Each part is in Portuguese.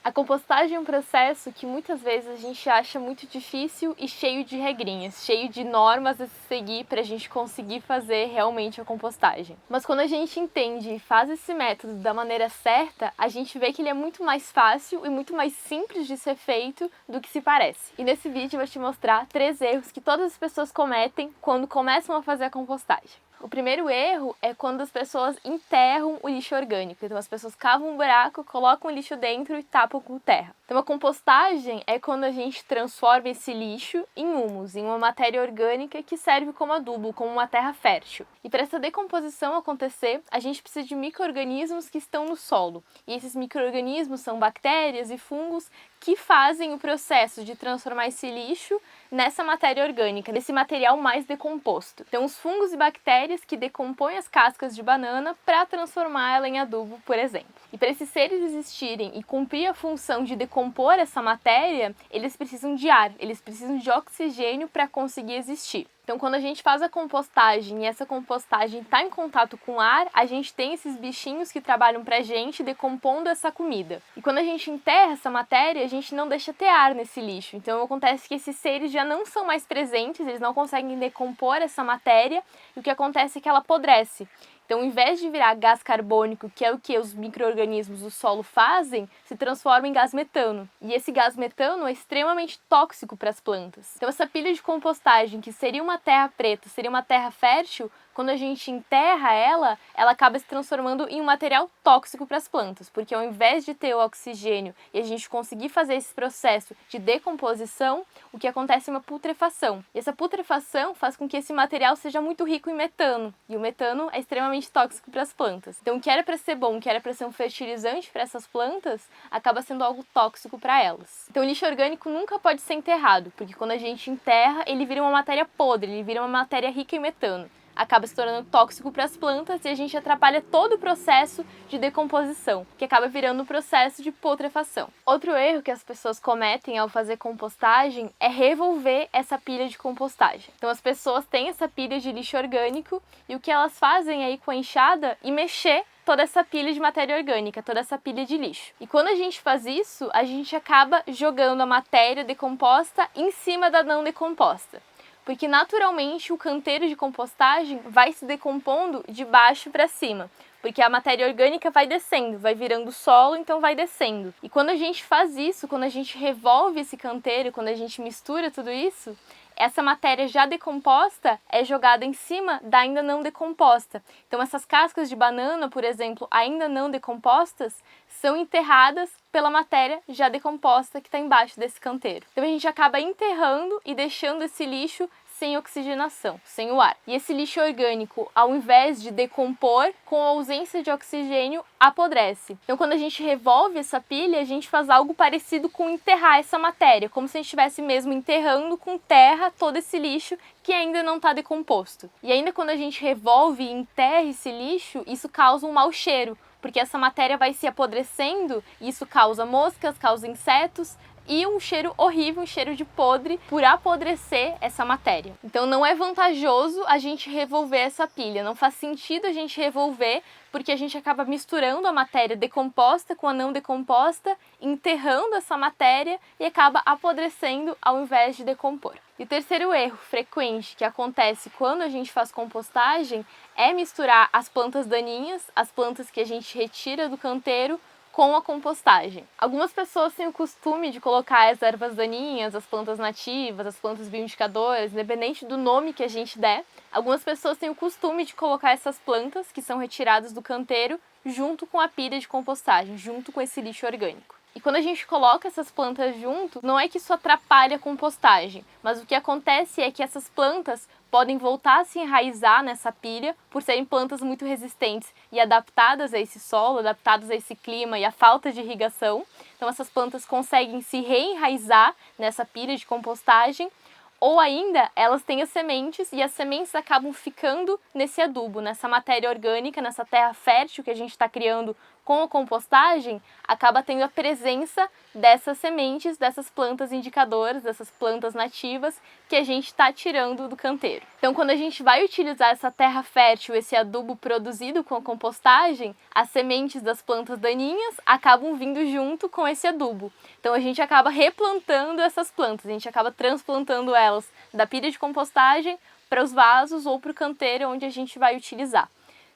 A compostagem é um processo que muitas vezes a gente acha muito difícil e cheio de regrinhas, cheio de normas a se seguir para a gente conseguir fazer realmente a compostagem. Mas quando a gente entende e faz esse método da maneira certa, a gente vê que ele é muito mais fácil e muito mais simples de ser feito do que se parece. E nesse vídeo eu vou te mostrar 3 erros que todas as pessoas cometem quando começam a fazer a compostagem. O primeiro erro é quando as pessoas enterram o lixo orgânico. Então as pessoas cavam um buraco, colocam o lixo dentro e tapam com terra. Então a compostagem é quando a gente transforma esse lixo em humus, em uma matéria orgânica que serve como adubo, como uma terra fértil. E para essa decomposição acontecer, a gente precisa de micro-organismos que estão no solo. E esses micro-organismos são bactérias e fungos que fazem o processo de transformar esse lixo nessa matéria orgânica, nesse material mais decomposto. Então, os fungos e bactérias que decompõem as cascas de banana para transformar ela em adubo, por exemplo. E para esses seres existirem e cumprir a função de decompor essa matéria, eles precisam de ar, eles precisam de oxigênio para conseguir existir. Então, quando a gente faz a compostagem e essa compostagem está em contato com ar, a gente tem esses bichinhos que trabalham para a gente decompondo essa comida. E quando a gente enterra essa matéria, a gente não deixa ter ar nesse lixo. Então, acontece que esses seres já não são mais presentes, eles não conseguem decompor essa matéria e o que acontece é que ela apodrece. Então, ao invés de virar gás carbônico, que é o que os micro-organismos do solo fazem, se transforma em gás metano. E esse gás metano é extremamente tóxico para as plantas. Então, essa pilha de compostagem, que seria uma terra preta, seria uma terra fértil, quando a gente enterra ela acaba se transformando em um material tóxico para as plantas, porque ao invés de ter o oxigênio e a gente conseguir fazer esse processo de decomposição, o que acontece é uma putrefação. E essa putrefação faz com que esse material seja muito rico em metano, e o metano é extremamente tóxico para as plantas. Então, o que era para ser bom, o que era para ser um fertilizante para essas plantas, acaba sendo algo tóxico para elas. Então, o lixo orgânico nunca pode ser enterrado, porque quando a gente enterra, ele vira uma matéria podre, ele vira uma matéria rica em metano. Acaba se tornando tóxico para as plantas e a gente atrapalha todo o processo de decomposição, que acaba virando um processo de putrefação. Outro erro que as pessoas cometem ao fazer compostagem é revolver essa pilha de compostagem. Então as pessoas têm essa pilha de lixo orgânico e o que elas fazem aí com a enxada é mexer toda essa pilha de matéria orgânica, toda essa pilha de lixo. E quando a gente faz isso, a gente acaba jogando a matéria decomposta em cima da não decomposta. Porque naturalmente o canteiro de compostagem vai se decompondo de baixo para cima, porque a matéria orgânica vai descendo, vai virando solo, então vai descendo. E quando a gente faz isso, quando a gente revolve esse canteiro, quando a gente mistura tudo isso, essa matéria já decomposta é jogada em cima da ainda não decomposta. Então essas cascas de banana, por exemplo, ainda não decompostas, são enterradas pela matéria já decomposta que está embaixo desse canteiro. Então a gente acaba enterrando e deixando esse lixo sem oxigenação, sem o ar. E esse lixo orgânico, ao invés de decompor, com a ausência de oxigênio, apodrece. Então, quando a gente revolve essa pilha, a gente faz algo parecido com enterrar essa matéria, como se a gente estivesse mesmo enterrando com terra todo esse lixo que ainda não está decomposto. E ainda quando a gente revolve e enterra esse lixo, isso causa um mau cheiro, porque essa matéria vai se apodrecendo e isso causa moscas, causa insetos, e um cheiro horrível, um cheiro de podre, por apodrecer essa matéria. Então não é vantajoso a gente revolver essa pilha, não faz sentido a gente revolver, porque a gente acaba misturando a matéria decomposta com a não decomposta, enterrando essa matéria e acaba apodrecendo ao invés de decompor. E o terceiro erro frequente que acontece quando a gente faz compostagem é misturar as plantas daninhas, as plantas que a gente retira do canteiro, com a compostagem. Algumas pessoas têm o costume de colocar as ervas daninhas, as plantas nativas, as plantas bioindicadoras, independente do nome que a gente der. Algumas pessoas têm o costume de colocar essas plantas que são retiradas do canteiro junto com a pilha de compostagem, junto com esse lixo orgânico. E quando a gente coloca essas plantas junto, não é que isso atrapalha a compostagem, mas o que acontece é que essas plantas podem voltar a se enraizar nessa pilha por serem plantas muito resistentes e adaptadas a esse solo, adaptadas a esse clima e à falta de irrigação. Então essas plantas conseguem se reenraizar nessa pilha de compostagem, ou ainda elas têm as sementes e as sementes acabam ficando nesse adubo, nessa matéria orgânica, nessa terra fértil que a gente está criando Com a compostagem, acaba tendo a presença dessas sementes, dessas plantas indicadoras, dessas plantas nativas que a gente está tirando do canteiro. Então, quando a gente vai utilizar essa terra fértil, esse adubo produzido com a compostagem, as sementes das plantas daninhas acabam vindo junto com esse adubo. Então, a gente acaba replantando essas plantas, a gente acaba transplantando elas da pilha de compostagem para os vasos ou para o canteiro onde a gente vai utilizar.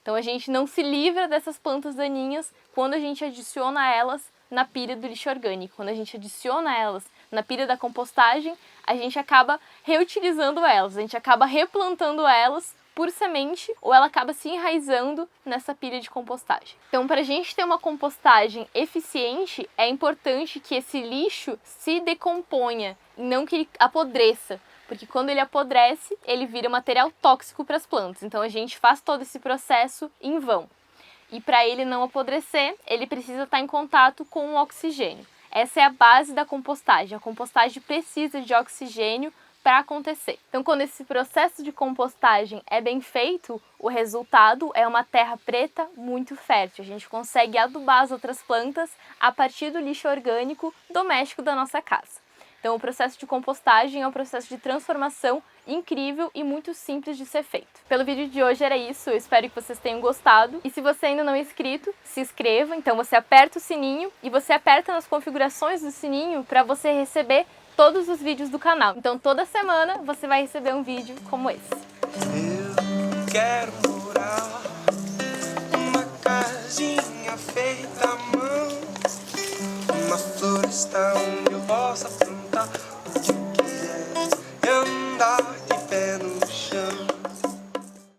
Então, a gente não se livra dessas plantas daninhas quando a gente adiciona elas na pilha do lixo orgânico. Quando a gente adiciona elas na pilha da compostagem, a gente acaba reutilizando elas, a gente acaba replantando elas por semente ou ela acaba se enraizando nessa pilha de compostagem. Então, para a gente ter uma compostagem eficiente, é importante que esse lixo se decomponha e não que ele apodreça. Porque quando ele apodrece, ele vira material tóxico para as plantas. Então a gente faz todo esse processo em vão. E para ele não apodrecer, ele precisa estar em contato com o oxigênio. Essa é a base da compostagem. A compostagem precisa de oxigênio para acontecer. Então, quando esse processo de compostagem é bem feito, o resultado é uma terra preta muito fértil. A gente consegue adubar as outras plantas a partir do lixo orgânico doméstico da nossa casa. Então, o processo de compostagem é um processo de transformação incrível e muito simples de ser feito. Pelo vídeo de hoje era isso, eu espero que vocês tenham gostado. E se você ainda não é inscrito, se inscreva. Então, você aperta o sininho e você aperta nas configurações do sininho para você receber todos os vídeos do canal. Então, toda semana você vai receber um vídeo como esse. Eu quero morar numa casinha feita